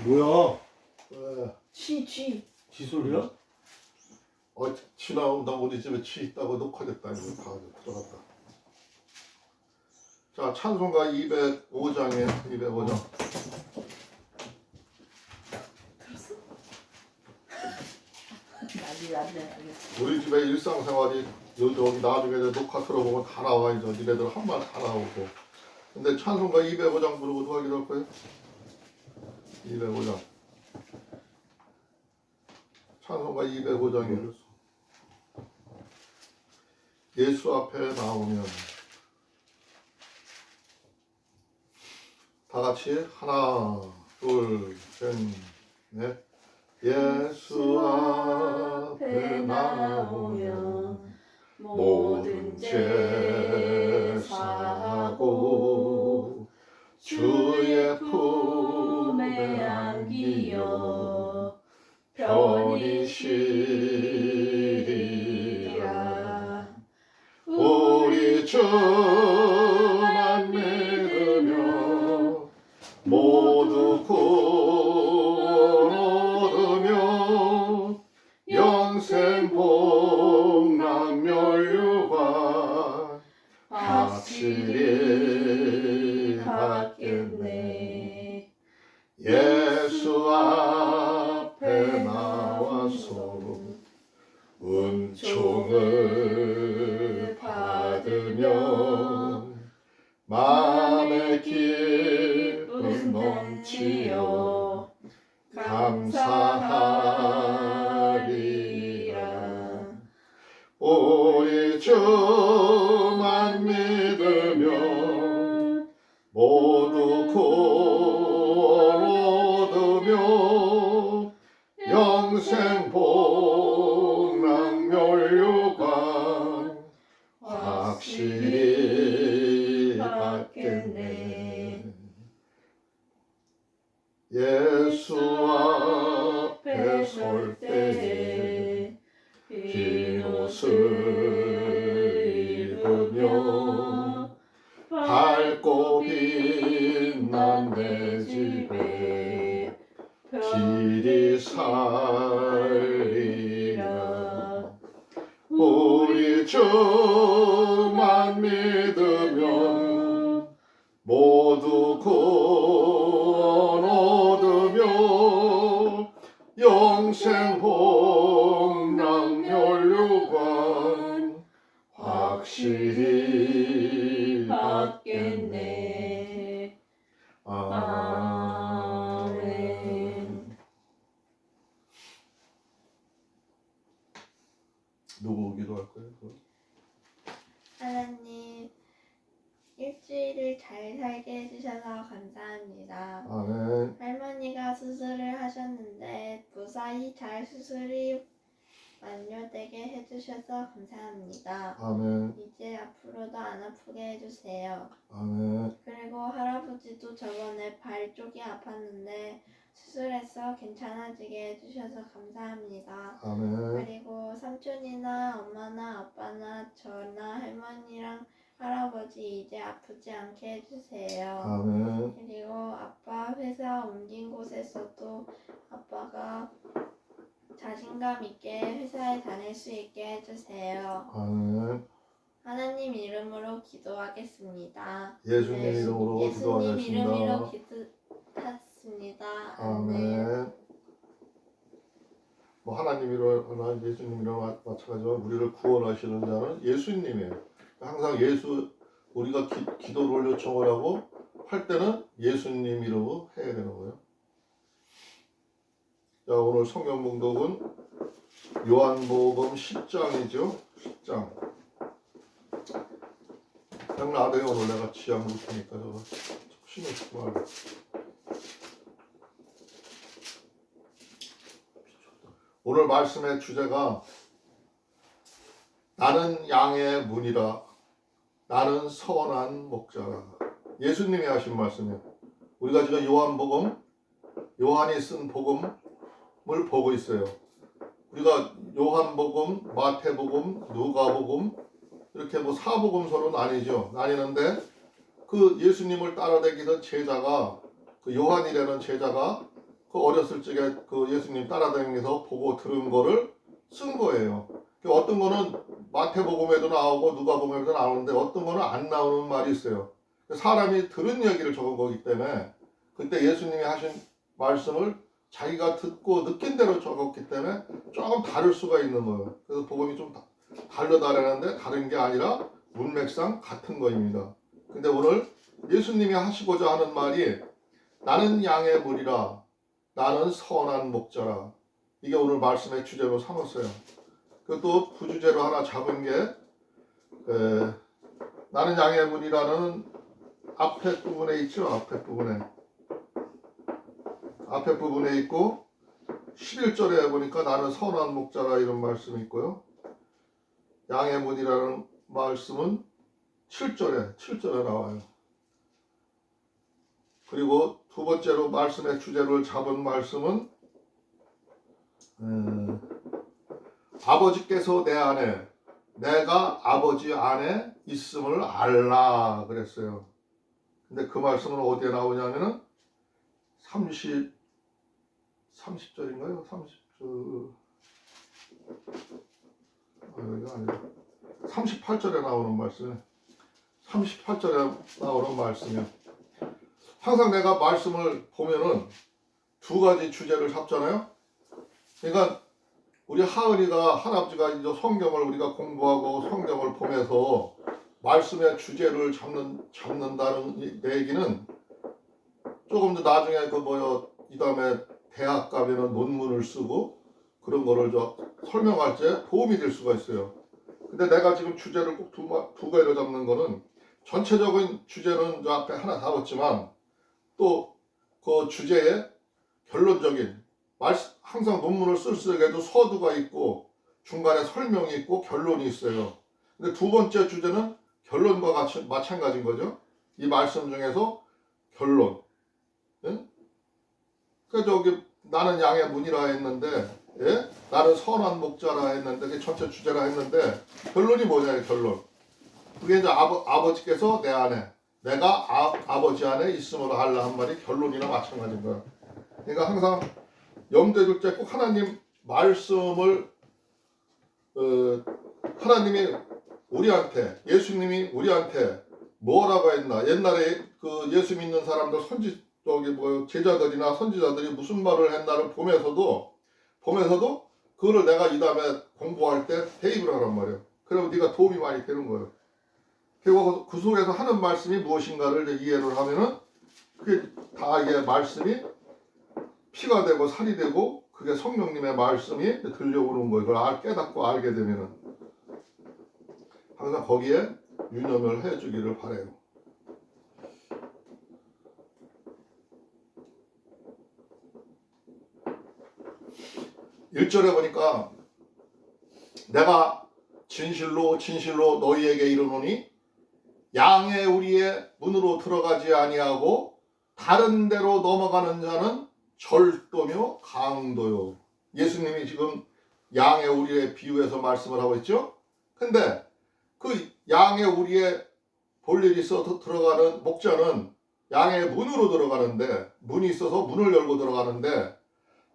뭐야? 왜? 쥐. 지소리야? 치 나온다 우리 집에 치 있다고 녹화됐다 이거 다 들어갔다. 자 찬송가 205장에 205장. 들었어? 난리 났네. 우리 집에 일상생활이 여기 나중에 녹화 들어보면 다 나와 이제 니네들 한 말 다 나오고. 근데 찬송가 205장 부르고 누가 기도할 거예요? 205장. 찬송가 205장에 예수 앞에 나오면 다 같이 하나 둘 셋 넷 예수 앞에 나오면 모든 죄 사하고 주의 품에 안기어 편히 쉬리라. 우리 주만 믿으며 모두 구원 얻으며 영생 복락 멸류관 확실히 받겠네. 예수 앞에 나와서 은총을 받으면 마음의 기쁨 넘치어 감사하리라. 우리 주만 믿으면 모두 구원 얻으며 영생 복락 멸류관 확실히 받겠네. 예수 앞에 설 때에 흰 옷을 입으며 밝고 빛난 내 집에 길이 살리라. 우리 주만 믿으면 모두 구원 얻으며 영생 복락 멸류관 확실히 받겠네. 아멘. 누구 기도할 거예요? 하나님, 일주일을 잘 살게 해주셔서 감사합니다. 아멘. 할머니가 수술을 하셨는데 무사히 잘 수술이 완료되게 해주셔서 감사합니다. 아멘. 이제 앞으로도 안 아프게 해주세요. 아멘. 그리고 할아버지도 저번에 발 쪽이 아팠는데 수술해서 괜찮아지게 해주셔서 감사합니다. 아멘. 그리고 삼촌이나 엄마나 아빠나 저나 할머니랑 할아버지 이제 아프지 않게 해주세요. 아멘. 그리고 아빠 회사 옮긴 곳에서도 아빠가 자신감 있게 회사에 다닐 수 있게 해주세요. 아멘. 하나님 이름으로 기도하겠습니다. 예수님 이름으로 예수님 이름으로 기도하겠습니다. 기도했습니다. 아멘. 뭐 하나님 이름이나 예수님 이름 마찬가지로 우리를 구원하시는 자는 예수님이에요. 항상 우리가 기도를 요청을 하고 할 때는 예수님 이름으로 해야 되는 거예요. 자, 오늘 성경 봉독은 요한복음 10장이죠. 10장. 그냥 나중에 오늘 내가 지향 못하니까 저거 신경 쓰지 말고. 오늘 말씀의 주제가 나는 양의 문이라 나는 선한 목자라. 예수님이 하신 말씀이에요. 우리가 지금 요한이 쓴 복음을 보고 있어요. 우리가 요한복음, 마태복음, 누가복음 이렇게 뭐 사복음서로 나뉘는데 그 예수님을 따라다니던 제자가 그 요한이라는 제자가 그 어렸을 적에 그 예수님 따라다니면서 보고 들은 거를 쓴 거예요. 어떤 거는 마태복음에도 나오고 누가복음에도 나오는데 어떤 거는 안 나오는 말이 있어요. 사람이 들은 얘기를 적은 거기 때문에 그때 예수님이 하신 말씀을 자기가 듣고 느낀 대로 적었기 때문에 조금 다를 수가 있는 거예요. 그래서 복음이 좀 다르다라는데 다른 게 아니라 문맥상 같은 거입니다. 근데 오늘 예수님이 하시고자 하는 말이 나는 양의 물이라 나는 선한 목자라. 이게 오늘 말씀의 주제로 삼았어요. 그것도 부주제로 하나 잡은 게 나는 양의 물이라는 앞에 부분에 있죠. 앞에 부분에 있고 11절에 보니까 나는 선한 목자라 이런 말씀이 있고요. 양의 문이라는 말씀은 7절에 나와요. 그리고 두 번째로 말씀의 주제를 잡은 말씀은 아버지께서 내 안에 내가 아버지 안에 있음을 알라 그랬어요. 근데 그 말씀은 어디에 나오냐면은 30절인가요? 30절 여기가 아니라 38절에 나오는 말씀이에요. 38절에 나오는 말씀이요. 항상 내가 말씀을 보면은 두 가지 주제를 잡잖아요. 그러니까 우리 하은이가 할아버지가 이제 성경을 우리가 공부하고 성경을 보면서 말씀의 주제를 잡는다는 얘기는 조금 더 나중에 이 다음에 대학 가면은 논문을 쓰고 그런 거를 설명할 때 도움이 될 수가 있어요. 근데 내가 지금 주제를 꼭 두 개로 잡는 거는 전체적인 주제는 저 앞에 하나 잡았지만 또 그 주제에 결론적인 항상 논문을 쓸 적에도 서두가 있고 중간에 설명이 있고 결론이 있어요. 근데 두 번째 주제는 결론과 마찬가지인 거죠. 이 말씀 중에서 결론. 예? 그러니까 저기 나는 양의 문이라 했는데 예? 나는 선한 목자라 했는데 그게 전체 주제라 했는데 결론이 뭐냐 결론. 그게 이제 아버지께서 내 안에 내가 아버지 안에 있음으로 알라 한 말이 결론이나 마찬가지인 거야. 그러니까 항상 염두에 둘 때 꼭 하나님 말씀을 하나님이 우리한테 예수님이 우리한테 뭐라고 했나 옛날에 그 예수 믿는 사람들 제자들이나 선지자들이 무슨 말을 했나를 보면서도 그거를 내가 이 다음에 공부할 때 대입을 하란 말이에요. 그러면 네가 도움이 많이 되는 거예요. 그리고 그 속에서 하는 말씀이 무엇인가를 이해를 하면은 그게 다 이게 말씀이 피가 되고 살이 되고 그게 성령님의 말씀이 들려오는 거예요. 그걸 깨닫고 알게 되면은 항상 거기에 유념을 해주기를 바라요. 일절에 보니까 내가 진실로 너희에게 이르노니 양의 우리의 문으로 들어가지 아니하고 다른 데로 넘어가는 자는 절도며 강도요. 예수님이 지금 양의 우리의 비유해서 말씀을 하고 있죠. 근데 그 양의 우리의 볼일이 있어서 들어가는 목자는 양의 문으로 들어가는데 문이 있어서 문을 열고 들어가는데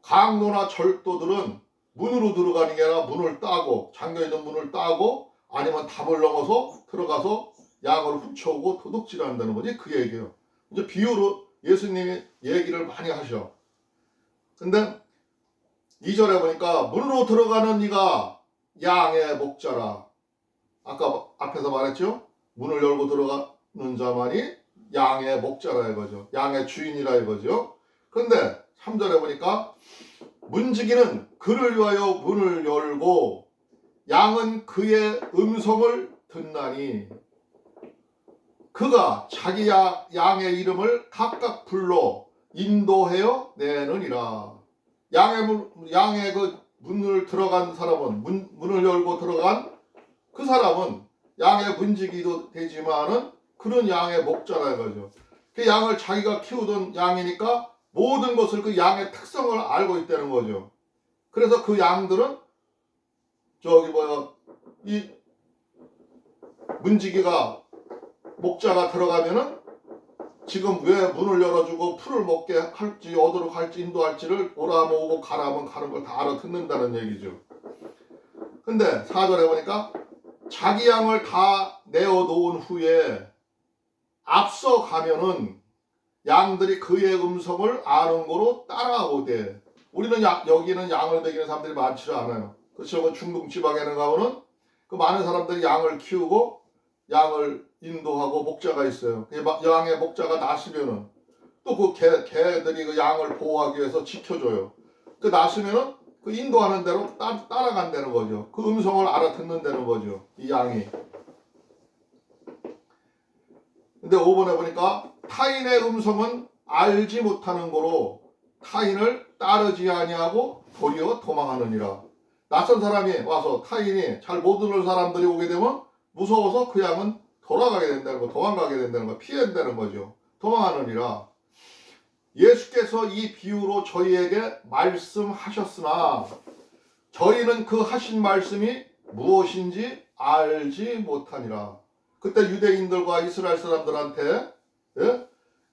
강도나 절도들은 문으로 들어가는 게 아니라 문을 따고 잠겨있는 문을 따고 아니면 담을 넘어서 들어가서 양을 훔쳐오고 도둑질한다는 거지 그 얘기예요. 이제 비유로 예수님이 얘기를 많이 하셔. 근데 2절에 보니까 문으로 들어가는 이가 양의 목자라. 아까 앞에서 말했죠. 문을 열고 들어가는 자만이 양의 목자라 이거죠. 양의 주인이라 이거죠. 근데 3절에 보니까 문지기는 그를 위하여 문을 열고 양은 그의 음성을 듣나니 그가 자기 양의 이름을 각각 불러 인도하여 내느니라. 양의 그 문을 들어간 사람은 문을 열고 들어간 그 사람은 양의 문지기도 되지만은 그런 양의 목자라 이거죠. 그 양을 자기가 키우던 양이니까 모든 것을 그 양의 특성을 알고 있다는 거죠. 그래서 그 양들은 이 문지기가 목자가 들어가면은 지금 왜 문을 열어주고 풀을 먹게 할지 어디로 갈지 인도할지를 오라면 오고 가라면 가는 걸 다 알아듣는다는 얘기죠. 근데 4절에 보니까 자기 양을 다 내어놓은 후에 앞서 가면은 양들이 그의 음성을 아는 거로 따라오되, 우리는 여기는 양을 먹이는 사람들이 많지 않아요. 그렇죠. 중동 지방에는 가면은 그 많은 사람들이 양을 키우고 양을 인도하고 목자가 있어요. 양의 목자가 나시면은 또 그 개들이 그 양을 보호하기 위해서 지켜줘요. 그 나시면은 그 인도하는 대로 따라간다는 거죠. 그 음성을 알아듣는다는 거죠. 이 양이. 근데 5번에 보니까 타인의 음성은 알지 못하는 거로 타인을 따르지 아니하고 도리어 도망하느니라. 낯선 사람이 와서 타인이 잘 못 듣는 사람들이 오게 되면 무서워서 그 양은 돌아가게 된다는 거, 도망가게 된다는 거, 피한다는 거죠. 도망하느니라. 예수께서 이 비유로 저희에게 말씀하셨으나 저희는 그 하신 말씀이 무엇인지 알지 못하니라. 그때 유대인들과 이스라엘 사람들한테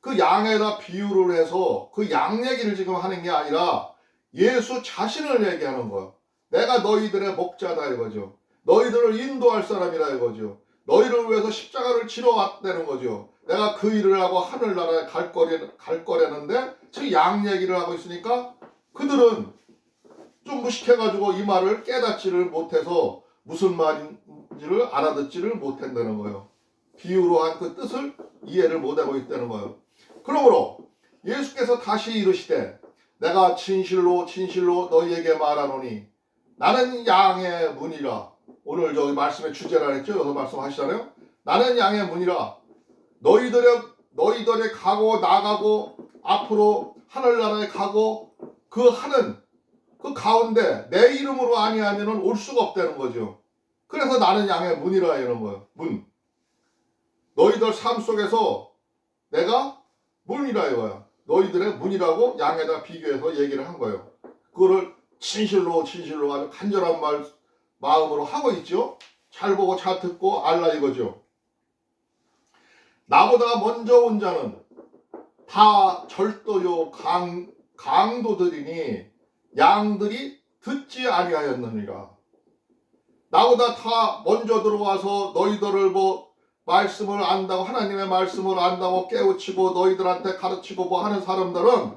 그 양에다 비유를 해서 그 양 얘기를 지금 하는 게 아니라 예수 자신을 얘기하는 거야. 내가 너희들의 목자다 이거죠. 너희들을 인도할 사람이라 이거죠. 너희를 위해서 십자가를 치러 왔다는 거죠. 내가 그 일을 하고 하늘나라에 갈 거라는데 지금 양 얘기를 하고 있으니까 그들은 좀 무식해가지고 이 말을 깨닫지를 못해서 무슨 말인지를 알아듣지를 못한다는 거예요. 비유로 한 그 뜻을 이해를 못하고 있다는 거예요. 그러므로 예수께서 다시 이르시되 내가 진실로 진실로 너희에게 말하노니 나는 양의 문이라. 오늘 저기 말씀의 주제라 했죠. 여기서 말씀하시잖아요. 나는 양의 문이라. 너희들의 가고 나가고 앞으로 하늘나라에 가고 그 하는 그 가운데 내 이름으로 아니하면은 올 수가 없다는 거죠. 그래서 나는 양의 문이라 이런 거예요. 문. 너희들 삶 속에서 내가 문이라 이거야. 너희들의 문이라고 양에다 비교해서 얘기를 한 거예요. 그거를 진실로 진실로 아주 간절한 마음으로 하고 있죠. 잘 보고 잘 듣고 알라 이거죠. 나보다 먼저 온 자는 다 절도요 강도들이니 양들이 듣지 아니하였느니라. 나보다 다 먼저 들어와서 너희들을 말씀을 안다고 하나님의 말씀을 안다고 깨우치고 너희들한테 가르치고 하는 사람들은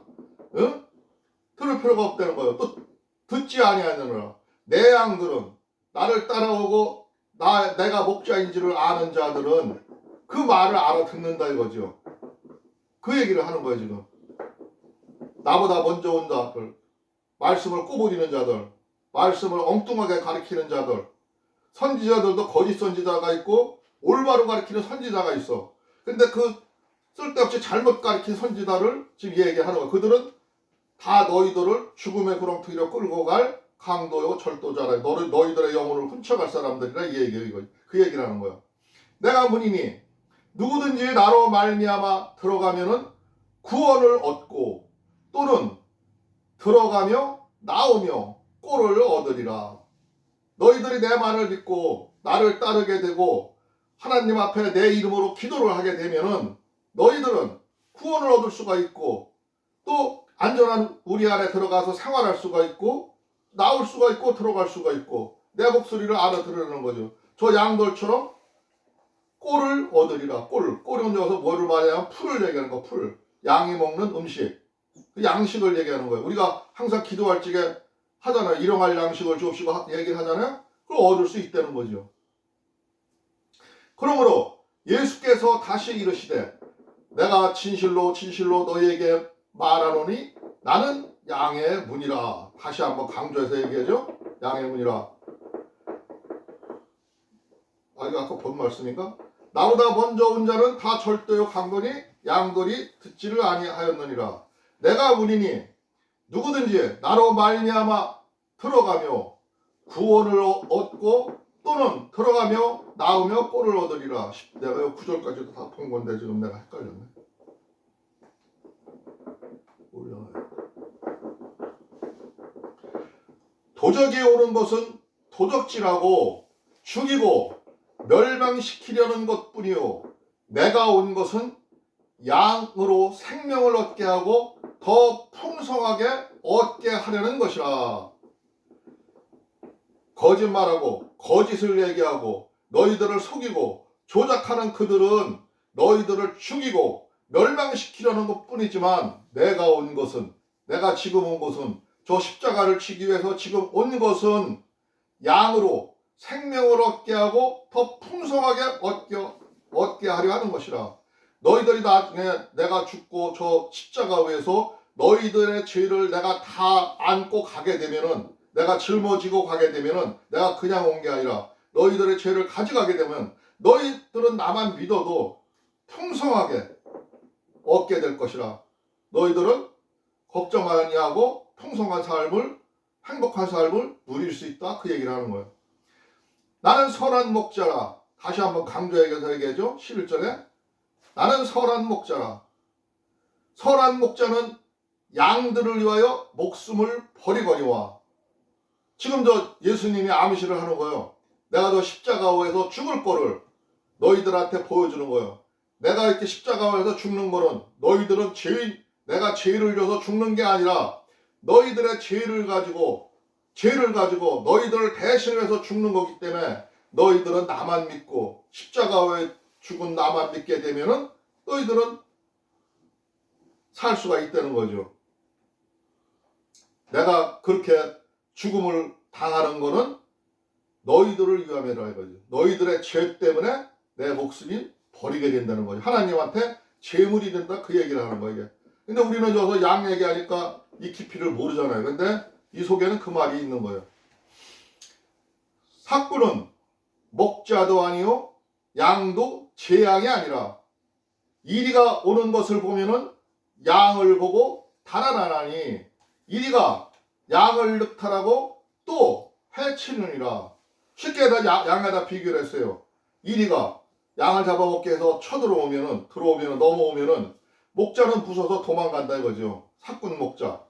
들을 필요가 없다는 거예요. 또 듣지 아니하느니라. 내 양들은 나를 따라오고 내가 목자인지를 아는 자들은 그 말을 알아듣는다 이거죠. 그 얘기를 하는 거예요 지금. 나보다 먼저 온 자들, 말씀을 꼬부리는 자들, 말씀을 엉뚱하게 가르치는 자들, 선지자들도 거짓 선지자가 있고 올바로 가르치는 선지자가 있어. 근데 그 쓸데없이 잘못 가르친 선지자를 지금 얘기하는 거야. 그들은 다 너희들을 죽음의 구렁텅이로 끌고 갈 강도요 절도자라. 너희들의 영혼을 훔쳐갈 사람들이라 이 얘기예요. 이거. 그 얘기를 하는 거야. 내가 문이니 누구든지 나로 말미암아 들어가면은 구원을 얻고 또는 들어가며 나오며 꼴을 얻으리라. 너희들이 내 말을 믿고 나를 따르게 되고 하나님 앞에 내 이름으로 기도를 하게 되면은 너희들은 구원을 얻을 수가 있고 또 안전한 우리 안에 들어가서 생활할 수가 있고 나올 수가 있고 들어갈 수가 있고 내 목소리를 알아들으는 거죠. 저 양들처럼 꼴을 얻으리라. 꼴이 언제 와서 뭐를 말하냐면 풀을 얘기하는 거. 풀. 양이 먹는 음식. 그 양식을 얘기하는 거예요. 우리가 항상 기도할 적에 하잖아요. 일용할 양식을 주옵시고 얘기를 하잖아요. 그걸 얻을 수 있다는 거죠. 그러므로 예수께서 다시 이르시되 내가 진실로 진실로 너희에게 말하노니 나는 양의 문이라. 다시 한번 강조해서 얘기하죠. 양의 문이라. 이거 아까 본 말씀인가? 나보다 먼저 온 자는 다 절도요 강도니 양들이 듣지를 아니하였느니라. 내가 문이니 누구든지 나로 말미암아 들어가며 구원을 얻고 또는 들어가며 나오며 꼴을 얻으리라. 내가 이 9절까지도 다 본 건데 지금 내가 헷갈렸네. 올려놔요. 도적이 오는 것은 도적질하고 죽이고 멸망시키려는 것뿐이요 내가 온 것은 양으로 생명을 얻게 하고 더 풍성하게 얻게 하려는 것이라. 거짓말하고 거짓을 얘기하고 너희들을 속이고 조작하는 그들은 너희들을 죽이고 멸망시키려는 것뿐이지만 내가 지금 온 것은 저 십자가를 치기 위해서 지금 온 것은 양으로 생명을 얻게 하고 더 풍성하게 얻게 하려 하는 것이라. 너희들이 나중에 내가 죽고 저 십자가 위에서 너희들의 죄를 내가 다 안고 가게 되면은, 내가 짊어지고 가게 되면은, 내가 그냥 온 게 아니라 너희들의 죄를 가져가게 되면 너희들은 나만 믿어도 풍성하게 얻게 될 것이라. 너희들은 걱정 아니하고 풍성한 삶을, 행복한 삶을 누릴 수 있다. 그 얘기를 하는 거예요. 나는 선한 목자라. 다시 한번 강조해서 얘기하죠. 11절에 나는 선한 목자라. 선한 목자는 양들을 위하여 목숨을 버리거니와. 지금 저 예수님이 암시를 하는 거예요. 내가 저 십자가에서 죽을 거를 너희들한테 보여주는 거예요. 내가 이렇게 십자가에서 죽는 거는 너희들은 내가 죄를 져서 죽는 게 아니라 너희들의 죄를 가지고 너희들을 대신해서 죽는 거기 때문에 너희들은 나만 믿고 십자가에 죽은 나만 믿게 되면은 너희들은 살 수가 있다는 거죠. 내가 그렇게 죽음을 당하는 거는 너희들을 위함이라 이거죠. 너희들의 죄 때문에 내 목숨이 버리게 된다는 거죠. 하나님한테 제물이 된다 그 얘기를 하는 거예요. 근데 우리는 저서 양 얘기하니까 이 깊이를 모르잖아요. 근데 이 속에는 그 말이 있는 거예요. 삭구는 목자도 아니요 양도 제 양이 아니라 이리가 오는 것을 보면은 양을 보고 달아나나니 이리가 양을 늑탈하고 또 해치느니라. 쉽게 다 양에다 비교를 했어요. 이리가 양을 잡아먹게 해서 쳐들어오면은 넘어오면은 목자는 부서서 도망간다 이거죠. 삭군 목자가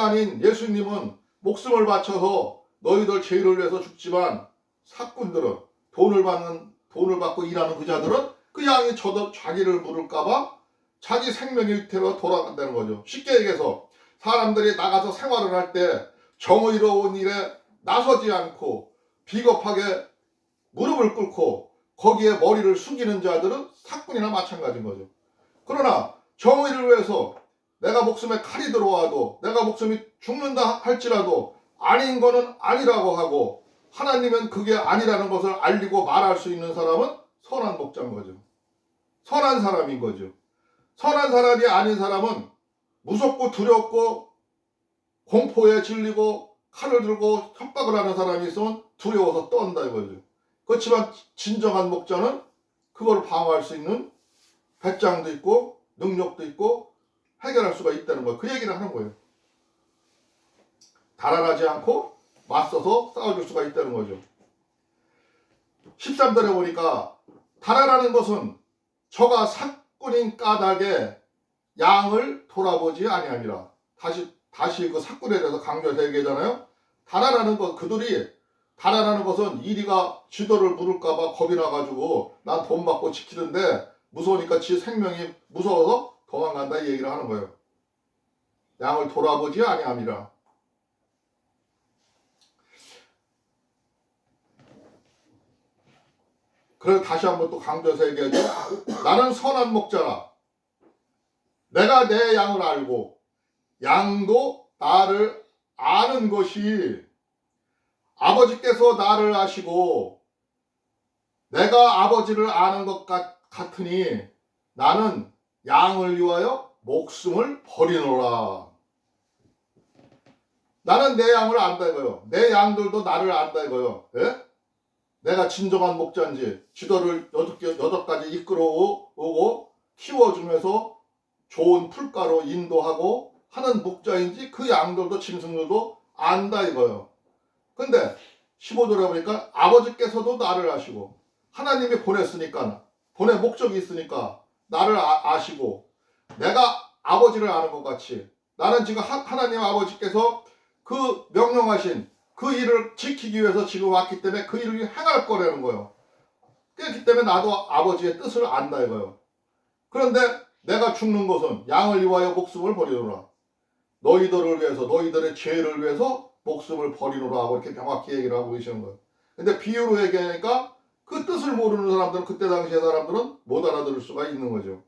아닌 예수님은 목숨을 바쳐서 너희들 죄를 위해서 죽지만 삭군들은 돈을 받고 일하는 그 자들은 그 양이 자기를 물을까봐 자기 생명의 위태로 돌아간다는 거죠. 쉽게 얘기해서 사람들이 나가서 생활을 할 때 정의로운 일에 나서지 않고 비겁하게 무릎을 꿇고 거기에 머리를 숙이는 자들은 삭군이나 마찬가지인 거죠. 그러나 정의를 위해서 내가 목숨에 칼이 들어와도 내가 목숨이 죽는다 할지라도 아닌 거는 아니라고 하고 하나님은 그게 아니라는 것을 알리고 말할 수 있는 사람은 선한 목자인 거죠. 선한 사람인 거죠. 선한 사람이 아닌 사람은 무섭고 두렵고 공포에 질리고 칼을 들고 협박을 하는 사람이 있으면 두려워서 떤다 이거죠. 그렇지만 진정한 목자는 그걸 방어할 수 있는 배짱도 있고 능력도 있고 해결할 수가 있다는 거예요. 그 얘기를 하는 거예요. 달아나지 않고 맞서서 싸워줄 수가 있다는 거죠. 13절에 보니까 달아나는 것은 저가 삭군인 까닭에 양을 돌아보지 아니함이라. 다시 그 삭군에 대해서 강조해서 얘기하잖아요. 그들이 달아나는 것은 이리가 지도를 물을까봐 겁이 나가지고 난 돈 받고 지키는데 무서우니까 지 생명이 무서워서 도망간다 이 얘기를 하는 거예요. 양을 돌아보지 아니함이라. 그래서 다시 한번 또 강조해서 얘기하죠. 나는 선한 목자라. 내가 내 양을 알고 양도 나를 아는 것이 아버지께서 나를 아시고 내가 아버지를 아는 것 같으니 나는 양을 위하여 목숨을 버리노라. 나는 내 양을 안다 이거요. 내 양들도 나를 안다 이거요. 예? 내가 진정한 목자인지 지도를 6가지 이끌어오고 키워주면서 좋은 풀가로 인도하고 하는 목자인지 그 양들도 짐승들도 안다 이거요. 근데 15절에 보니까 아버지께서도 나를 아시고 하나님이 보냈으니까 보낼 목적이 있으니까 나를 아시고 내가 아버지를 아는 것 같이 나는 지금 하나님 아버지께서 그 명령하신 그 일을 지키기 위해서 지금 왔기 때문에 그 일을 행할 거라는 거예요. 그렇기 때문에 나도 아버지의 뜻을 안다 이거예요. 그런데 내가 죽는 것은 양을 위하여 목숨을 버리노라. 너희들을 위해서, 너희들의 죄를 위해서 목숨을 버리노라 하고 이렇게 명확히 얘기를 하고 계시는 거예요. 근데 비유로 얘기하니까 그 뜻을 모르는 사람들은, 그때 당시의 사람들은 못 알아들을 수가 있는 거죠.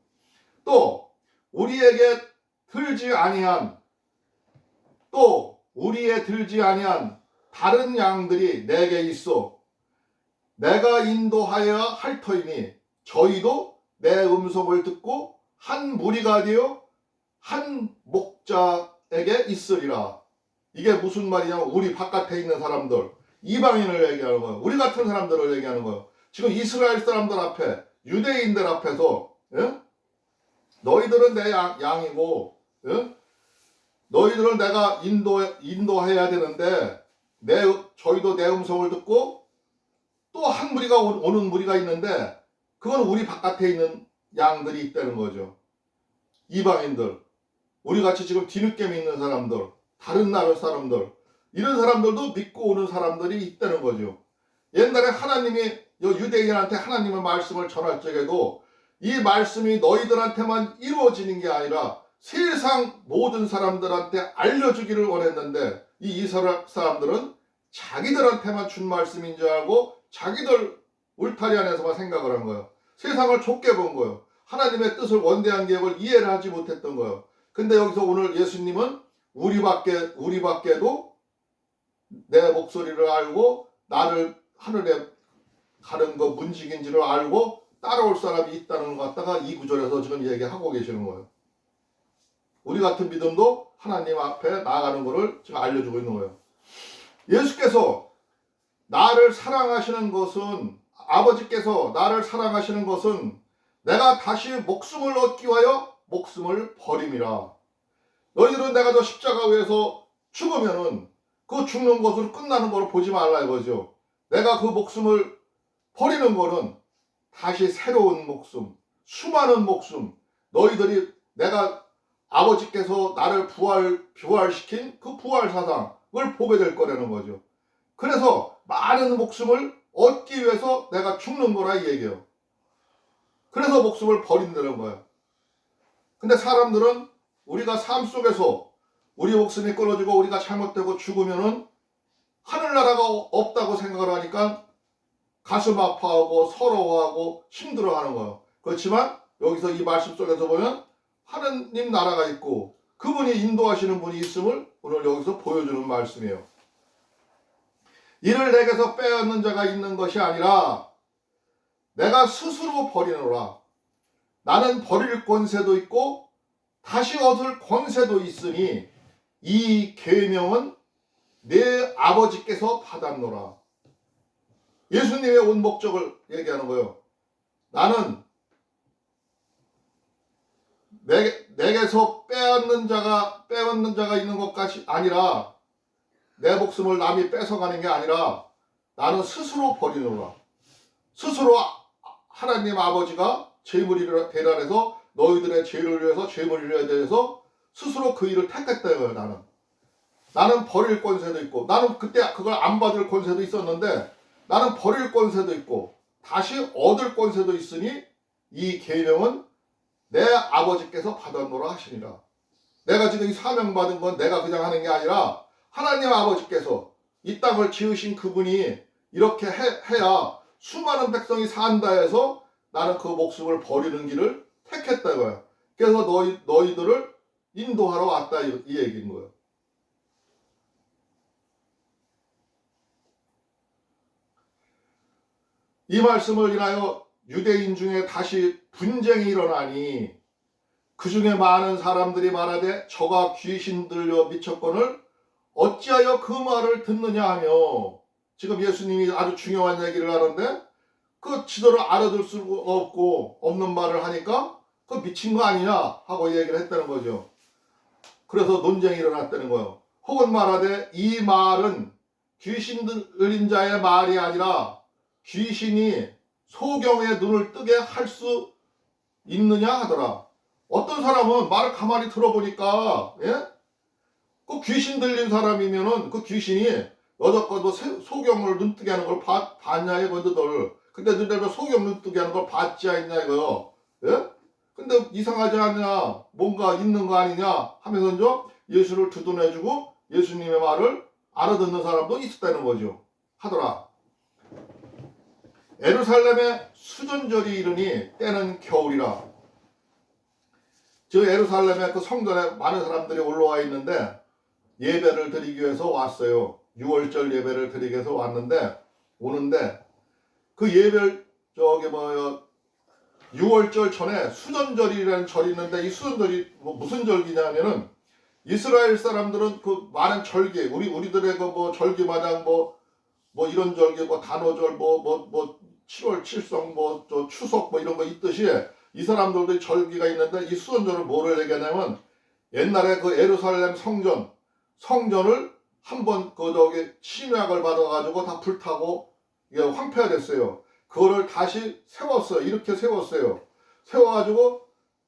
또 우리에게 들지 아니한, 또 우리에 들지 아니한 다른 양들이 내게 있어 내가 인도하여야 할 터이니 저희도 내 음성을 듣고 한 무리가 되어 한 목자에게 있으리라. 이게 무슨 말이냐면 우리 바깥에 있는 사람들, 이방인을 얘기하는 거예요. 우리 같은 사람들을 얘기하는 거예요. 지금 이스라엘 사람들 앞에, 유대인들 앞에서, 예? 너희들은 내 양이고, 예? 너희들을 내가 인도해야 되는데 저희도 내 음성을 듣고 또 한 무리가 오는 무리가 있는데 그건 우리 바깥에 있는 양들이 있다는 거죠. 이방인들, 우리같이 지금 뒤늦게 믿는 사람들, 다른 나라 사람들, 이런 사람들도 믿고 오는 사람들이 있다는 거죠. 옛날에 하나님이 유대인한테 하나님의 말씀을 전할 적에도 이 말씀이 너희들한테만 이루어지는 게 아니라 세상 모든 사람들한테 알려주기를 원했는데 이 이스라엘 사람들은 자기들한테만 준 말씀인 줄 알고 자기들 울타리 안에서만 생각을 한 거예요. 세상을 좁게 본 거예요. 하나님의 뜻을, 원대한 계획을 이해를 하지 못했던 거예요. 근데 여기서 오늘 예수님은 우리 밖에도 내 목소리를 알고 나를 하늘에 가는 거 문직인지를 알고 따라올 사람이 있다는 것 갖다가 이 구절에서 지금 얘기하고 계시는 거예요. 우리 같은 믿음도 하나님 앞에 나아가는 것을 지금 알려주고 있는 거예요. 예수께서 나를 사랑하시는 것은, 아버지께서 나를 사랑하시는 것은 내가 다시 목숨을 얻기 위하여 목숨을 버림이라. 너희들은 내가 저 십자가 위에서 죽으면은 그 죽는 것으로 끝나는 걸 보지 말라 이거죠. 내가 그 목숨을 버리는 거는 다시 새로운 목숨, 수많은 목숨, 너희들이 내가 아버지께서 나를 부활시킨 그 부활 사상을 보게 될 거라는 거죠. 그래서 많은 목숨을 얻기 위해서 내가 죽는 거라 이 얘기예요. 그래서 목숨을 버린다는 거예요. 근데 사람들은 우리가 삶 속에서 우리 목숨이 끊어지고 우리가 잘못되고 죽으면은 하늘나라가 없다고 생각을 하니까 가슴 아파하고 서러워하고 힘들어하는 거예요. 그렇지만 여기서 이 말씀 속에서 보면 하느님 나라가 있고 그분이 인도하시는 분이 있음을 오늘 여기서 보여주는 말씀이에요. 이를 내게서 빼앗는 자가 있는 것이 아니라 내가 스스로 버리노라. 나는 버릴 권세도 있고 다시 얻을 권세도 있으니 이 계명은 내 아버지께서 받았노라. 예수님의 온 목적을 얘기하는 거예요. 나는 내게서 빼앗는 자가 있는 것까지 아니라 내 목숨을 남이 뺏어가는 게 아니라 나는 스스로 버리노라. 스스로 하나님 아버지가 제물이 대란해서 너희들의 죄를 위해서 제물을 위해서 스스로 그 일을 택했다 이거예요. 나는 버릴 권세도 있고, 나는 그때 그걸 안 받을 권세도 있었는데 나는 버릴 권세도 있고 다시 얻을 권세도 있으니 이 계명은 내 아버지께서 받았노라 하시니라. 내가 지금 이 사명받은 건 내가 그냥 하는 게 아니라 하나님 아버지께서 이 땅을 지으신 그분이 이렇게 해야 수많은 백성이 산다 해서 나는 그 목숨을 버리는 길을 택했다 이거야. 그래서 너희들을 인도하러 왔다 이 얘기인 거예요. 이 말씀을 인하여 유대인 중에 다시 분쟁이 일어나니 그 중에 많은 사람들이 말하되 저가 귀신 들려 미쳤거늘 어찌하여 그 말을 듣느냐 하며, 지금 예수님이 아주 중요한 얘기를 하는데 그 지도를 알아들 수가 없는 말을 하니까 그 미친 거 아니냐 하고 얘기를 했다는 거죠. 그래서 논쟁이 일어났다는 거예요. 혹은 말하되 이 말은 귀신 들린 자의 말이 아니라 귀신이 소경의 눈을 뜨게 할 수 있느냐 하더라. 어떤 사람은 말을 가만히 들어보니까 그 귀신 들린 사람이면은 그 귀신이 여태껏 소경을 눈뜨게 하는 걸 봤냐 이거들. 근데 너희들 소경 눈뜨게 하는 걸 봤지 않냐 이거요. 예? 근데 이상하지 않냐, 뭔가 있는 거 아니냐 하면서 이제 예수를 두둔해주고 예수님의 말을 알아듣는 사람도 있었다는 거죠. 하더라. 예루살렘에 수전절이 이르니 때는 겨울이라. 저 예루살렘에 그 성전에 많은 사람들이 올라와 있는데 예배를 드리기 위해서 왔어요. 6월절 예배를 드리기 위해서 오는데 그 예배를 6월절 전에 수전절이라는 절이 있는데 이 수전절이 무슨 절기냐면은 이스라엘 사람들은 그 많은 절기, 우리들의 그 절기 마냥 이런 절기, 단오절, 7월 칠성, 추석 이런 거 있듯이 이 사람들도 절기가 있는데 이 수전절은 뭐를 얘기하냐면 옛날에 그 예루살렘 성전을 한번 침략을 받아가지고 다 불타고 이게 황폐화 됐어요. 그거를 다시 세웠어요. 이렇게 세웠어요. 세워가지고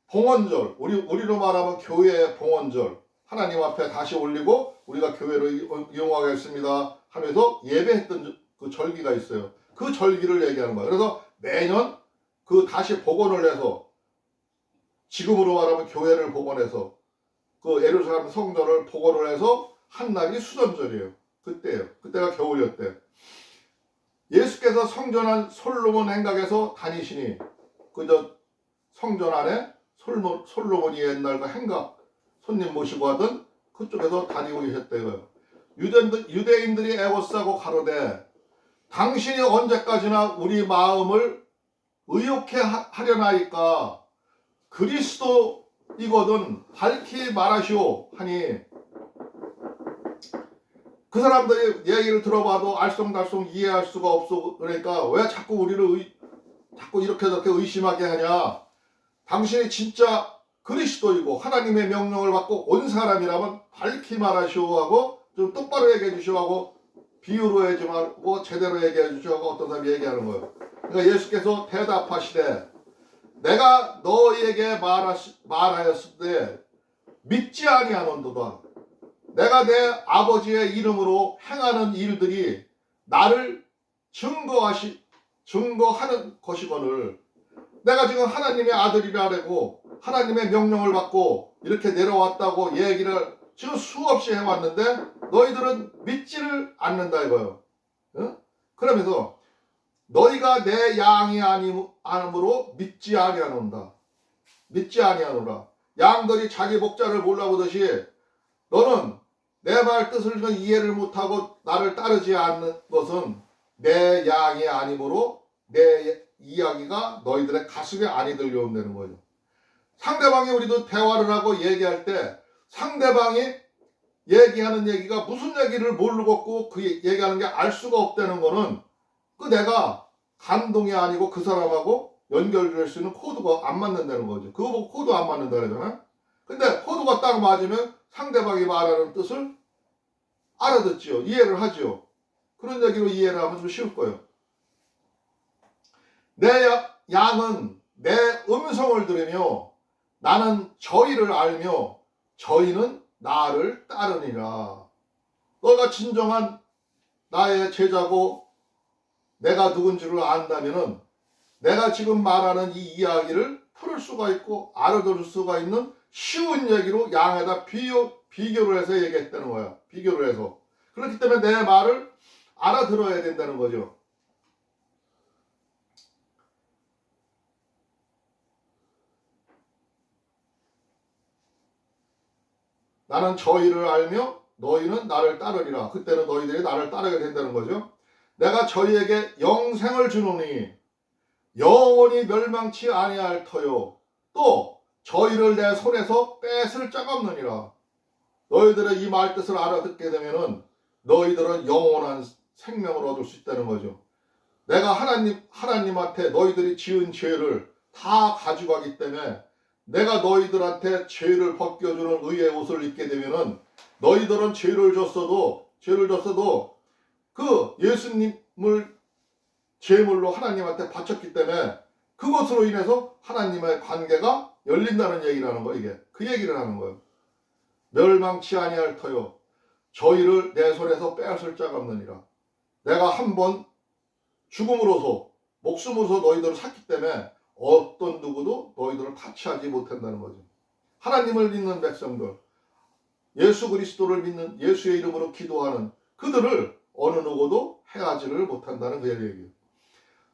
봉헌절, 우리로 말하면 교회의 봉헌절, 하나님 앞에 다시 올리고 우리가 교회로 이용하겠습니다 하면서 예배했던 그 절기가 있어요. 그 절기를 얘기하는 거예요. 그래서 매년 그 다시 복원을 해서 지금으로 말하면 교회를 복원해서 그 예루살렘 성전을 복원을 해서 한 날이 수전절이에요. 그때예요. 그때가 겨울이었대. 예수께서 성전한 솔로몬 행각에서 다니시니 그저 성전 안에 솔로몬이 옛날 그 행각 손님 모시고 하던 그쪽에서 다니고 계셨대요. 유대인들이 애워싸고 가로되 당신이 언제까지나 우리 마음을 의욕해 하려나이까 그리스도이거든 밝히 말하시오 하니 그 사람들이 얘기를 들어봐도 알쏭달쏭 이해할 수가 없어. 그러니까 왜 자꾸 우리를 자꾸 이렇게 저렇게 의심하게 하냐. 당신이 진짜 그리스도이고 하나님의 명령을 받고 온 사람이라면 밝히 말하시오 하고 좀 똑바로 얘기해 주시오 하고 비유로 하지 말고 제대로 얘기해 주시오 하고 어떤 사람이 얘기하는 거예요. 그러니까 예수께서 대답하시되 내가 너희에게 말하였을 때 믿지 아니하는도다. 내가 내 아버지의 이름으로 행하는 일들이 나를 증거하는 것이거늘 내가 지금 하나님의 아들이라고 하나님의 명령을 받고 이렇게 내려왔다고 얘기를 지금 수없이 해왔는데 너희들은 믿지를 않는다 이거예요. 응? 그러면서 너희가 내 양이 아니므로 믿지 아니하노라. 믿지 아니하노라. 양들이 자기 목자를 몰라보듯이 너는 내 말 뜻을 이해를 못하고 나를 따르지 않는 것은 내 양이 아니므로 내 이야기가 너희들의 가슴에 안이 들려온다는 거죠. 상대방이 우리도 대화를 하고 얘기할 때 상대방이 얘기하는 얘기가 무슨 얘기를 모르겠고 그 얘기하는 게 알 수가 없다는 거는 그 내가 감동이 아니고 그 사람하고 연결될 수 있는 코드가 안 맞는다는 거죠. 그거 보고 코드 안 맞는다 그러잖아. 근데 코드가 딱 맞으면 상대방이 말하는 뜻을 알아듣지요. 이해를 하지요. 그런 얘기로 이해를 하면 좀 쉬울 거예요. 내 양은 내 음성을 들으며 나는 저희를 알며 저희는 나를 따르니라. 너가 진정한 나의 제자고 내가 누군지를 안다면은 내가 지금 말하는 이 이야기를 풀을 수가 있고 알아들을 수가 있는 쉬운 얘기로 양에다 비교를 해서 얘기했다는 거야. 비교를 해서. 그렇기 때문에 내 말을 알아들어야 된다는 거죠. 나는 저희를 알며 너희는 나를 따르리라. 그때는 너희들이 나를 따르게 된다는 거죠. 내가 저희에게 영생을 주노니 영원히 멸망치 아니할 터요. 또 저희를 내 손에서 뺏을 자가 없느니라. 너희들의 이 말뜻을 알아듣게 되면은 너희들은 영원한 생명을 얻을 수 있다는 거죠. 내가 하나님한테 너희들이 지은 죄를 다 가져가기 때문에 내가 너희들한테 죄를 벗겨주는 의의 옷을 입게 되면은 너희들은 죄를 졌어도 그 예수님을 제물로 하나님한테 바쳤기 때문에 그것으로 인해서 하나님의 관계가 열린다는 얘기라는 거. 이게 그 얘기를 하는 거예요. 멸망치 아니할 터요 저희를 내 손에서 빼앗을 자가 없느니라. 내가 한번 죽음으로서 목숨으로서 너희들을 샀기 때문에 어떤 누구도 너희들을 타치하지 못한다는 거죠. 하나님을 믿는 백성들, 예수 그리스도를 믿는 예수의 이름으로 기도하는 그들을 어느 누구도 해하지를 못한다는 그 얘기예요.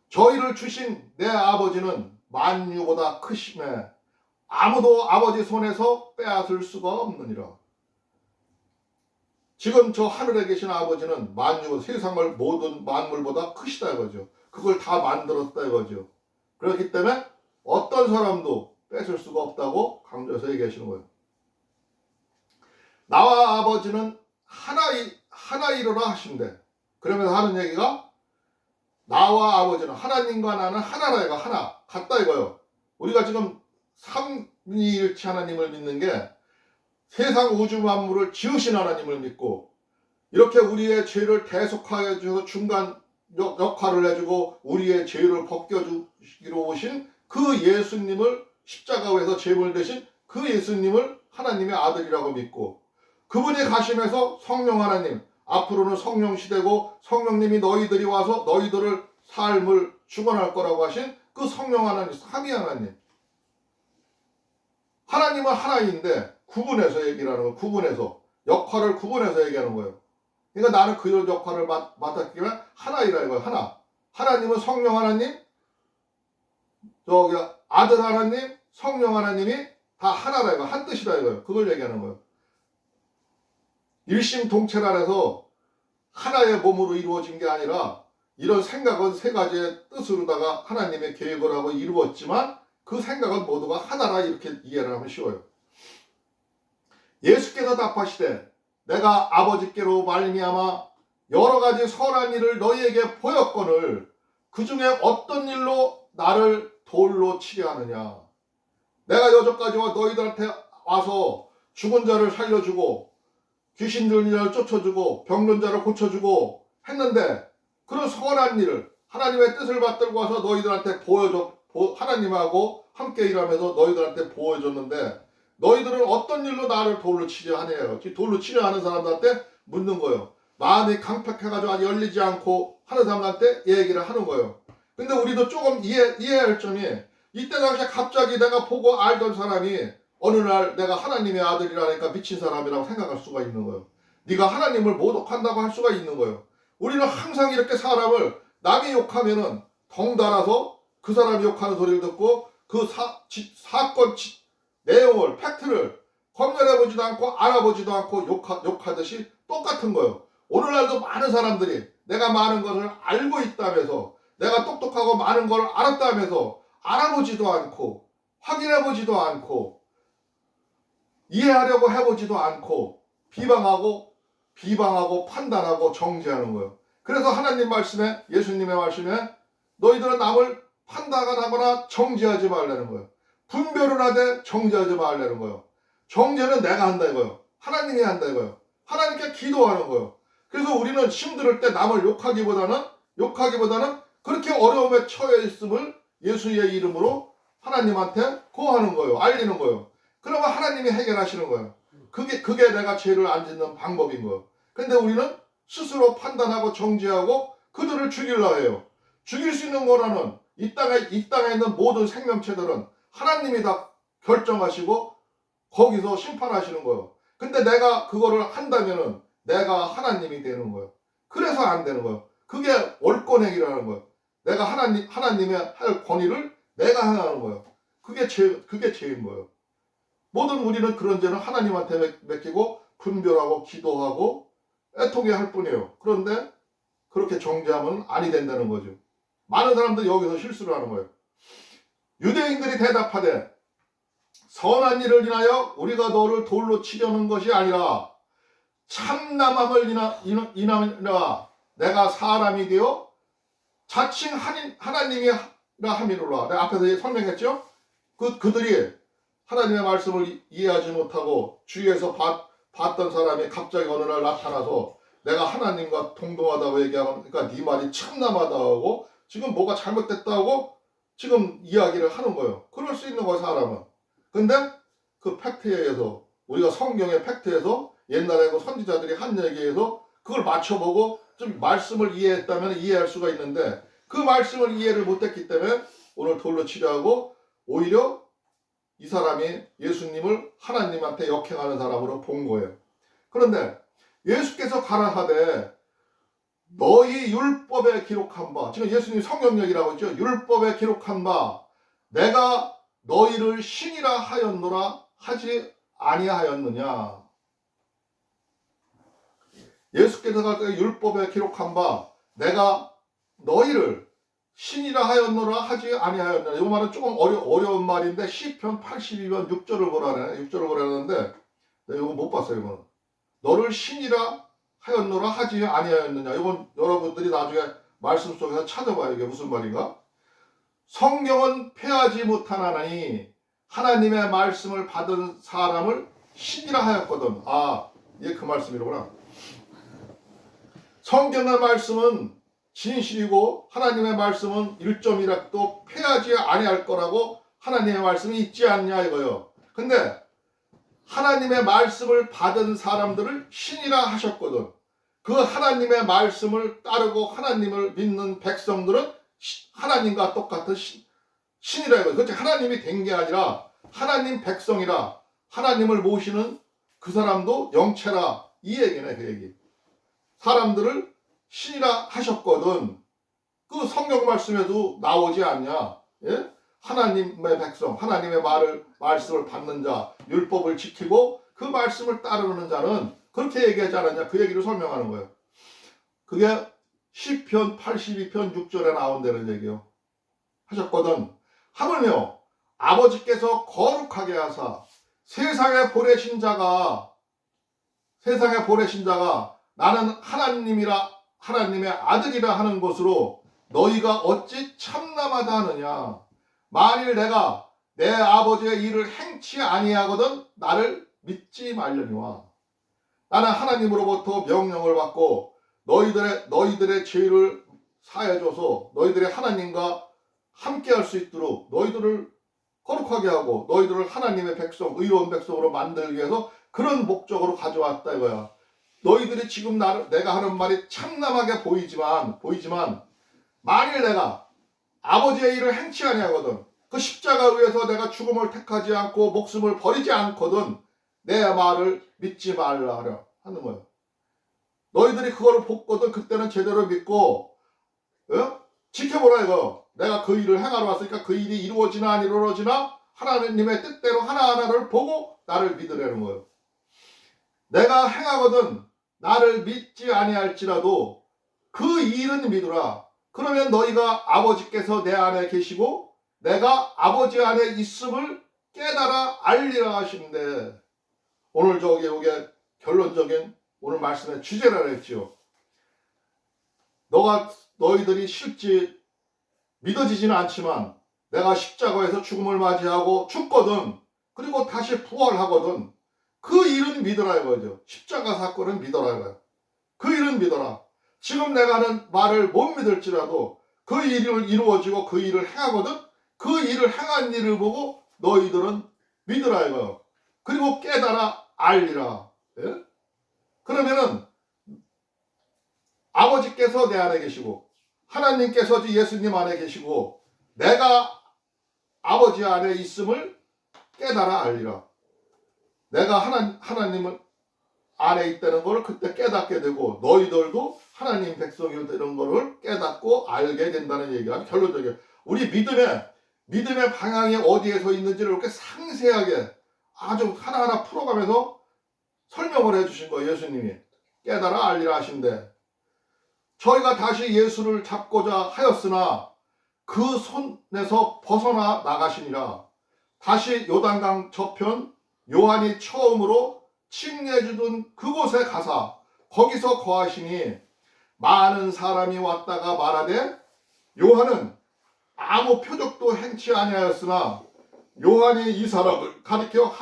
저희를 주신 내 아버지는 만유보다 크심에 아무도 아버지 손에서 빼앗을 수가 없느니라. 지금 저 하늘에 계신 아버지는 만유보다 세상을 모든 만물보다 크시다 이거죠. 그걸 다 만들었다 이거죠. 그렇기 때문에 어떤 사람도 뺏을 수가 없다고 강조해서 얘기하시는 거예요. 나와 아버지는 하나이로라 하신대. 그러면서 하는 얘기가 나와 아버지는 하나님과 나는 하나라 이거 하나 같다 이거요. 우리가 지금 삼위일체 하나님을 믿는 게 세상 우주 만물을 지으신 하나님을 믿고 이렇게 우리의 죄를 대속하여 주셔서 중간 역할을 해주고 우리의 죄를 벗겨주기로 오신 그 예수님을 십자가에서 제물 대신 그 예수님을 하나님의 아들이라고 믿고 그분이 가심해서 성령 하나님 앞으로는 성령 시대고 성령님이 너희들이 와서 너희들을 삶을 주관할 거라고 하신 그 성령 하나님 삼위 하나님 하나님은 하나인데 구분해서 얘기를 하는 거예요. 구분해서 역할을 구분해서 얘기하는 거예요. 그러니까 나는 그 역할을 맡았기 때문에 하나이라 이거예요. 하나. 하나님은 성령 하나님, 저기 아들 하나님, 성령 하나님이 다 하나라 이거 한 뜻이다 이거예요. 그걸 얘기하는 거예요. 일심동체 안에서 하나의 몸으로 이루어진 게 아니라 이런 생각은 세 가지의 뜻으로다가 하나님의 계획을 하고 이루었지만 그 생각은 모두가 하나라 이렇게 이해를 하면 쉬워요. 예수께서 답하시되 내가 아버지께로 말미암아 여러 가지 선한 일을 너희에게 보였거늘 그 중에 어떤 일로 나를 돌로 치려 하느냐. 내가 여기까지 와 너희들한테 와서 죽은 자를 살려주고 귀신 들린 자를 쫓아주고 병든 자를 고쳐주고 했는데 그런 선한 일을 하나님의 뜻을 받들고 와서 너희들한테 하나님하고 함께 일하면서 너희들한테 보여줬는데 너희들은 어떤 일로 나를 돌로 치려 하네요. 돌로 치려 하는 사람들한테 묻는 거예요. 마음이 강팍해가지고 아직 열리지 않고 하는 사람한테 얘기를 하는 거예요. 근데 우리도 조금 이해할 점이 이때 당시에 갑자기 내가 보고 알던 사람이 어느 날 내가 하나님의 아들이라니까 미친 사람이라고 생각할 수가 있는 거예요. 네가 하나님을 모독한다고 할 수가 있는 거예요. 우리는 항상 이렇게 사람을 남이 욕하면은 덩달아서 그 사람이 욕하는 소리를 듣고 그 사건 내용을 팩트를 검열해보지도 않고 알아보지도 않고 욕하듯이 똑같은 거예요. 오늘날도 많은 사람들이 내가 많은 것을 알고 있다면서 내가 똑똑하고 많은 걸 알았다면서 알아보지도 않고 확인해보지도 않고 이해하려고 해보지도 않고 비방하고 판단하고 정죄하는 거예요. 그래서 하나님 말씀에 예수님의 말씀에 너희들은 남을 판단하거나 정죄하지 말라는 거예요. 분별을 하되 정죄하지 말라는 거예요. 정죄는 내가 한다 이거예요. 하나님이 한다 이거예요. 하나님께 기도하는 거예요. 그래서 우리는 힘들 때 남을 욕하기보다는 그렇게 어려움에 처해 있음을 예수의 이름으로 하나님한테 고하는 거예요. 알리는 거예요. 그러면 하나님이 해결하시는 거예요. 그게 내가 죄를 안 짓는 방법인 거예요. 근데 우리는 스스로 판단하고 정죄하고 그들을 죽이려 해요. 죽일 수 있는 거라는 이 땅에 있는 모든 생명체들은 하나님이 다 결정하시고 거기서 심판하시는 거예요. 근데 내가 그거를 한다면은 내가 하나님이 되는 거예요. 그래서 안 되는 거예요. 그게 월권행위라는 거예요. 내가 하나님의 할 권위를 내가 행하는 거예요. 그게 죄인 거예요. 모든 우리는 그런 죄는 하나님한테 맡기고 분별하고 기도하고 애통해 할 뿐이에요. 그런데 그렇게 정죄하면 아니 된다는 거죠. 많은 사람들이 여기서 실수를 하는 거예요. 유대인들이 대답하되 선한 일을 인하여 우리가 너를 돌로 치려는 것이 아니라 참남함을 인하여 내가 사람이 되어 자칭 하나님이라 함이로라. 내가 앞에서 설명했죠? 그들이 하나님의 말씀을 이해하지 못하고 주위에서 봤던 사람이 갑자기 어느 날 나타나서 내가 하나님과 동등하다고 얘기하니까 네 말이 참남하다고 지금 뭐가 잘못됐다고 지금 이야기를 하는 거예요. 그럴 수 있는 거예요, 사람은. 근데 그 팩트에 의해서 우리가 성경의 팩트에서 옛날에 그 선지자들이 한 얘기에서 그걸 맞춰보고 좀 말씀을 이해했다면 이해할 수가 있는데 그 말씀을 이해를 못했기 때문에 오늘 돌로 치려하고 오히려 이 사람이 예수님을 하나님한테 역행하는 사람으로 본 거예요. 그런데 예수께서 가라사대 너희 율법에 기록한 바, 지금 예수님 성경역이라고 했죠. 율법에 기록한 바 내가 너희를 신이라 하였노라 하지 아니하였느냐. 예수께서 율법에 기록한 바 내가 너희를 신이라 하였노라 하지 아니하였느냐. 이 말은 조금 어려운 말인데 시편 82편 6절을 보라네. 6절을 보라는데 이거 못 봤어요. 이거는 너를 신이라 하였노라 하지 아니하였느냐. 이건 여러분들이 나중에 말씀 속에서 찾아봐요. 이게 무슨 말인가. 성경은 폐하지 못하나니 하나님의 말씀을 받은 사람을 신이라 하였거든. 아, 이게 그 말씀이로구나. 성경의 말씀은 진실이고 하나님의 말씀은 1점이라도 폐하지 아니할 거라고 하나님의 말씀이 있지 않냐 이거요. 근데 하나님의 말씀을 받은 사람들을 신이라 하셨거든. 그 하나님의 말씀을 따르고 하나님을 믿는 백성들은 하나님과 똑같은 신이라 이거예요. 그렇지 하나님이 된 게 아니라 하나님 백성이라 하나님을 모시는 그 사람도 영체라 이 얘기네. 그 얘기. 사람들을 신이라 하셨거든. 그 성경 말씀에도 나오지 않냐. 예? 하나님의 백성, 하나님의 말씀을 받는 자, 율법을 지키고 그 말씀을 따르는 자는 그렇게 얘기하지 않았냐. 그 얘기를 설명하는 거예요. 그게 시편 82편 6절에 나온다는 얘기요. 하셨거든. 하물며 아버지께서 거룩하게 하사 세상에 보내신 자가 나는 하나님의 아들이라 하는 것으로 너희가 어찌 참남하다 하느냐. 만일 내가 내 아버지의 일을 행치 아니하거든 나를 믿지 말려니와. 나는 하나님으로부터 명령을 받고 너희들의 죄를 사해줘서 너희들의 하나님과 함께할 수 있도록 너희들을 거룩하게 하고 너희들을 하나님의 백성, 의로운 백성으로 만들기 위해서 그런 목적으로 가져왔다 이거야. 너희들이 지금 내가 하는 말이 참남하게 보이지만 만일 내가 아버지의 일을 행치 아니하거든 그 십자가 위에서 내가 죽음을 택하지 않고 목숨을 버리지 않거든 내 말을 믿지 말라 하는 거예요. 너희들이 그거를 보거든 그때는 제대로 믿고 지켜보라 이거. 내가 그 일을 행하러 왔으니까 그 일이 이루어지나 안 이루어지나 하나님의 뜻대로 하나하나를 보고 나를 믿으라는 거예요. 내가 행하거든 나를 믿지 아니할지라도 그 일은 믿으라. 그러면 너희가 아버지께서 내 안에 계시고 내가 아버지 안에 있음을 깨달아 알리라 하시는데 오늘 이게 결론적인 오늘 말씀의 주제라 했지요. 너희들이 실제 믿어지지는 않지만 내가 십자가에서 죽음을 맞이하고 죽거든. 그리고 다시 부활하거든. 그 일은 믿어라 이거죠. 십자가 사건은 믿어라 이거예요. 그 일은 믿어라. 지금 내가 하는 말을 못 믿을지라도 그 일을 이루어지고 그 일을 행하거든. 그 일을 행한 일을 보고 너희들은 믿으라 이거예요. 그리고 깨달아 알리라. 예? 그러면은 아버지께서 내 안에 계시고 하나님께서 예수님 안에 계시고 내가 아버지 안에 있음을 깨달아 알리라. 내가 하나님 안에 있다는 걸 그때 깨닫게 되고 너희들도 하나님 백성이 되는 것을 깨닫고 알게 된다는 얘기가 결론적이에요. 우리 믿음의 방향이 어디에 서 있는지를 이렇게 상세하게 아주 하나하나 풀어가면서 설명을 해주신 거예요. 예수님이 깨달아 알리라 하신데 저희가 다시 예수를 잡고자 하였으나 그 손에서 벗어나 나가시니라. 다시 요단강 저편 요한이 처음으로 칭례주던 그곳에 가사 거기서 거하시니 많은 사람이 왔다가 말하되 요한은 아무 표적도 행치 아니하였으나 요한이 이 사람을 가리켜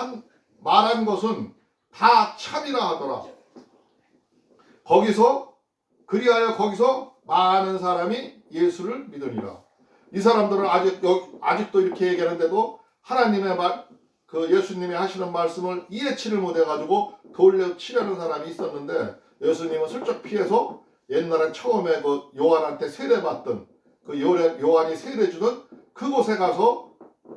말한 것은 다 참이라 하더라. 거기서 많은 사람이 예수를 믿으니라. 이 사람들은 아직도 이렇게 얘기하는데도 하나님의 그 예수님이 하시는 말씀을 이해치를 못해가지고 돌려치려는 사람이 있었는데 예수님은 슬쩍 피해서 옛날에 처음에 그 요한한테 세례받던 그 요한이 세례주던 그곳에 가서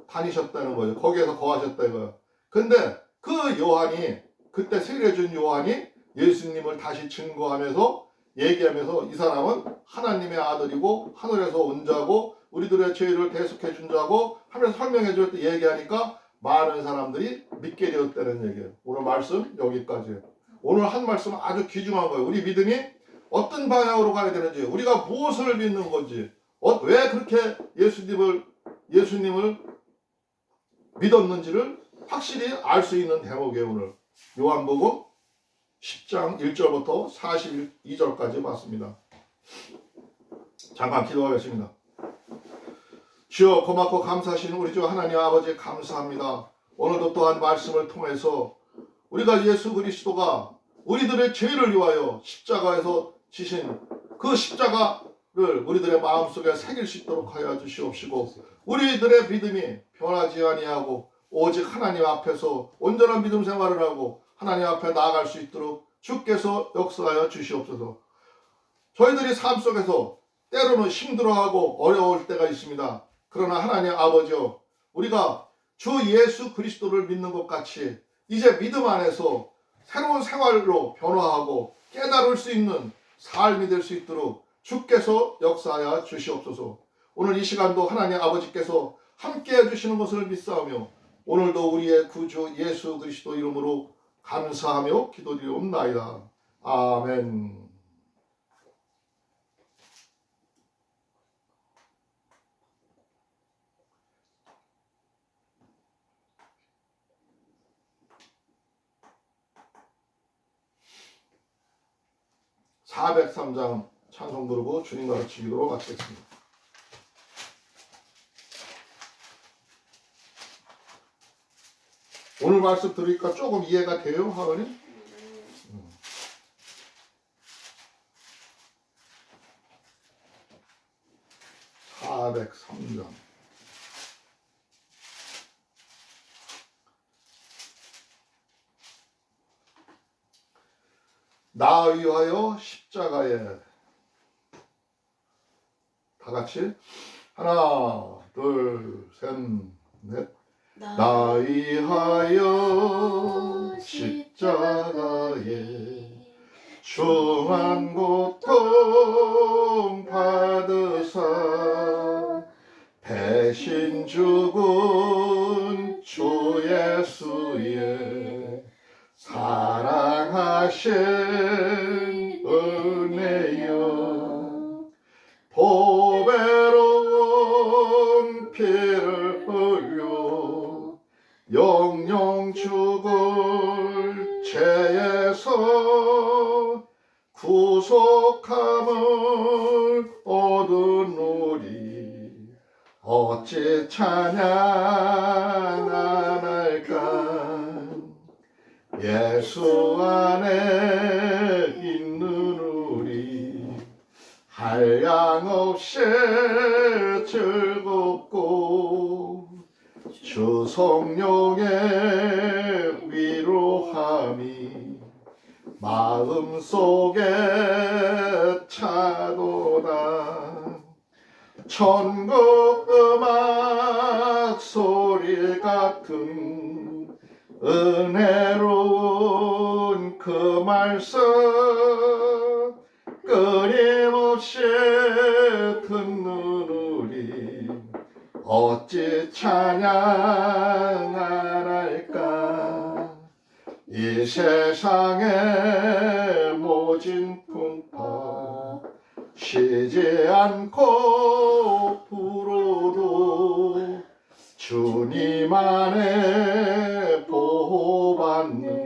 다니셨다는 거예요. 거기에서 거하셨다 이거예요. 근데 그 요한이 그때 세례준 요한이 예수님을 다시 증거하면서 얘기하면서 이 사람은 하나님의 아들이고 하늘에서 온 자고 우리들의 죄를 대속해 준 자고 하면서 설명해 줄 때 얘기하니까 많은 사람들이 믿게 되었다는 얘기예요. 오늘 말씀 여기까지예요. 오늘 한 말씀은 아주 귀중한 거예요. 우리 믿음이 어떤 방향으로 가야 되는지, 우리가 무엇을 믿는 건지, 왜 그렇게 예수님을 믿었는지를 확실히 알 수 있는 대목이에요. 오늘 요한복음 10장 1절부터 42절까지 봤습니다. 잠깐 기도하겠습니다. 주여, 고맙고 감사하신 우리 주 하나님 아버지 감사합니다. 오늘도 또한 말씀을 통해서 우리가 예수 그리스도가 우리들의 죄를 위하여 십자가에서 지신 그 십자가를 우리들의 마음속에 새길 수 있도록 하여 주시옵시고, 우리들의 믿음이 변하지 아니하고 오직 하나님 앞에서 온전한 믿음 생활을 하고 하나님 앞에 나아갈 수 있도록 주께서 역사하여 주시옵소서. 저희들이 삶 속에서 때로는 힘들어하고 어려울 때가 있습니다. 그러나 하나님 아버지여, 우리가 주 예수 그리스도를 믿는 것 같이 이제 믿음 안에서 새로운 생활로 변화하고 깨달을 수 있는 삶이 될 수 있도록 주께서 역사하여 주시옵소서. 오늘 이 시간도 하나님 아버지께서 함께 해주시는 것을 믿사오며 오늘도 우리의 구주 예수 그리스도 이름으로 감사하며 기도드리옵나이다. 아멘. (403장) 찬송 부르고 주님 가르치기로 마치겠습니다. 오늘 말씀 들으니까 조금 이해가 돼요, 하은이? 403장. 나 위하여 십자가에, 다 같이 하나 둘 셋 넷. 나 위하여 십자가에 중한 고통 받으사 대신 죽은 주 예수의 사랑하신 은혜여, 보배로운 피를 흘려 영영 죽을 죄에서 구속함을 얻은 우리 어찌 찬양 안 할까. 예수 안에 있는 우리 한량없이 즐겁고 주 성령의 위로함이 마음속에 차도다. 천국 음악 소리 같은 은혜로운 그 말씀 끊임없이 듣는 우리 어찌 찬양 안 할까. 이 세상의 모진 풍파 쉬지 않고 불어도 주님 안에 보호받는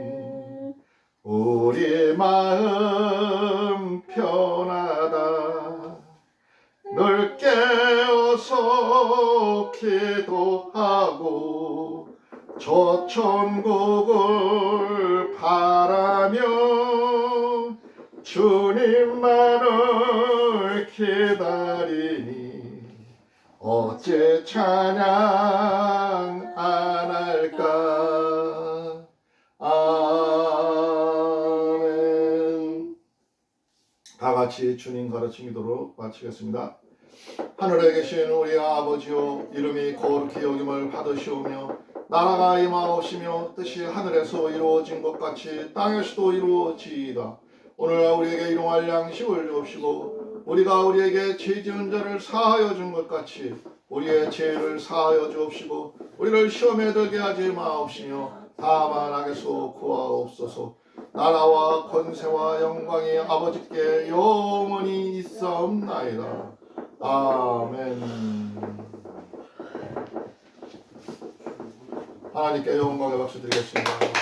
우리 마음 편하다. 늘 깨어서 기도하고 저 천국을 바라며 주님만을 기다리니 어찌 찬양 안 할까. 아멘. 다 같이 주님 가르침 기도로 마치겠습니다. 하늘에 계신 우리 아버지여 이름이 거룩히 여김을 받으시오며 나라가 임하옵시며 뜻이 하늘에서 이루어진 것 같이 땅에서도 이루어지이다. 오늘 우리에게 일용할 양식을 주옵시고 우리가 우리에게 죄 지은 자를 사하여 준 것 같이 우리의 죄를 사하여 주옵시고 우리를 시험에 들게 하지 마옵시며 다만 악에서 구하옵소서. 나라와 권세와 영광이 아버지께 영원히 있사옵나이다. 아멘. 하나님께 영광의 박수 드리겠습니다.